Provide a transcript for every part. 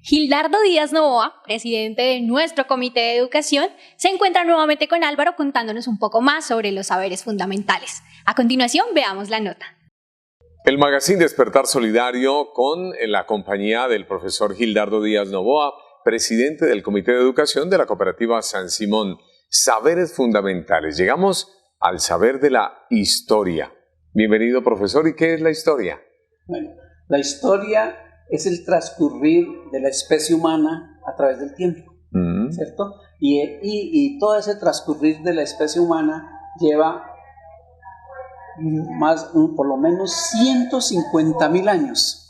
Gildardo Díaz Novoa, presidente de nuestro Comité de Educación, se encuentra nuevamente con Álvaro contándonos un poco más sobre los saberes fundamentales. A continuación, veamos la nota. El magazine Despertar Solidario con la compañía del profesor Gildardo Díaz Novoa, presidente del Comité de Educación de la Cooperativa San Simón. Saberes fundamentales. Llegamos al saber de la historia. Bienvenido, profesor. ¿Y qué es la historia? Bueno, la historia es el transcurrir de la especie humana a través del tiempo, ¿cierto? Y todo ese transcurrir de la especie humana lleva por lo menos 150.000 años,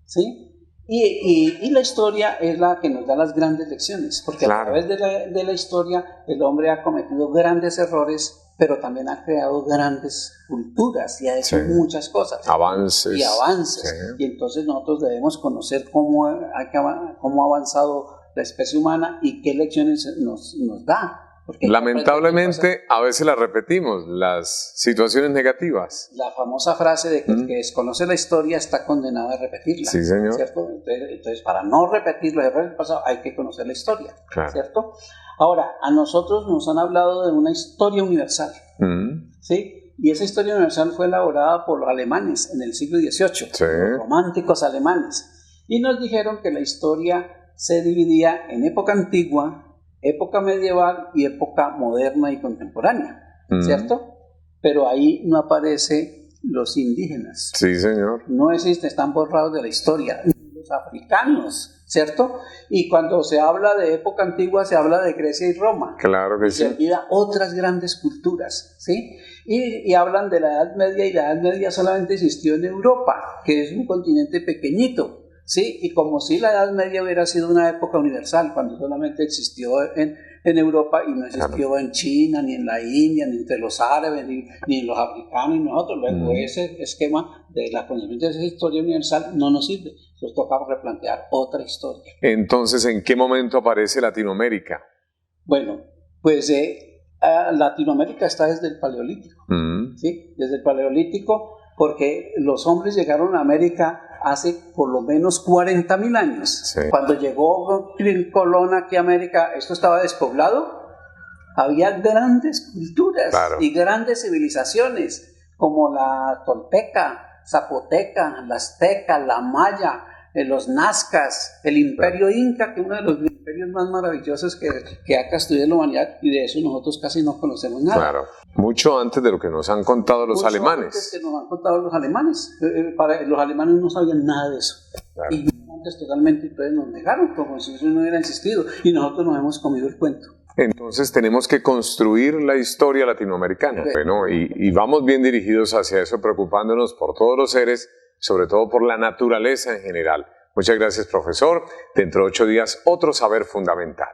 ¿sí? Y la historia es la que nos da las grandes lecciones, porque claro, a través de la historia el hombre ha cometido grandes errores, pero también ha creado grandes culturas y ha hecho muchas cosas. Avances. Sí. Y entonces nosotros debemos conocer cómo ha avanzado la especie humana y qué lecciones nos da. Lamentablemente a veces las repetimos, las situaciones negativas. La famosa frase de que el que desconoce la historia está condenado a repetirla. Sí, señor. ¿Cierto? Entonces, para no repetir los errores del pasado hay que conocer la historia, claro, ¿cierto? Ahora, a nosotros nos han hablado de una historia universal, ¿sí? Y esa historia universal fue elaborada por los alemanes en el siglo XVIII, los románticos alemanes. Y nos dijeron que la historia se dividía en época antigua, época medieval y época moderna y contemporánea, ¿cierto? Pero ahí no aparecen los indígenas. Sí, señor. No existen, están borrados de la historia. Los africanos, ¿cierto? Y cuando se habla de época antigua se habla de Grecia y Roma. Claro que sí. Se olvida otras grandes culturas, ¿sí? Y hablan de la Edad Media, y la Edad Media solamente existió en Europa, que es un continente pequeñito. Sí, y como si la Edad Media hubiera sido una época universal, cuando solamente existió en Europa y no existió en China, ni en la India, ni entre los árabes, ni en los africanos, y nosotros. Luego ese esquema de la conocimiento de esa historia universal no nos sirve. Nos toca replantear otra historia. Entonces, ¿en qué momento aparece Latinoamérica? Bueno, pues Latinoamérica está desde el Paleolítico, ¿sí? Desde el Paleolítico, porque los hombres llegaron a América hace por lo menos 40.000 años. Sí. Cuando llegó Colón aquí a América, esto estaba despoblado, había grandes culturas y grandes civilizaciones, como la tolteca, zapoteca, la azteca, la maya, los nazcas, el imperio inca, que es uno de los imperios más maravillosos que ha construido la humanidad, y de eso nosotros casi no conocemos nada. Claro, mucho antes de lo que nos han contado los alemanes. Antes que nos han contado los alemanes. Los alemanes no sabían nada de eso. Claro. Y antes totalmente, entonces nos negaron, como si eso no hubiera existido, y nosotros nos hemos comido el cuento. Entonces tenemos que construir la historia latinoamericana. Sí. Bueno, y vamos bien dirigidos hacia eso, preocupándonos por todos los seres, sobre todo por la naturaleza en general. Muchas gracias, profesor. Dentro de 8 días, otro saber fundamental.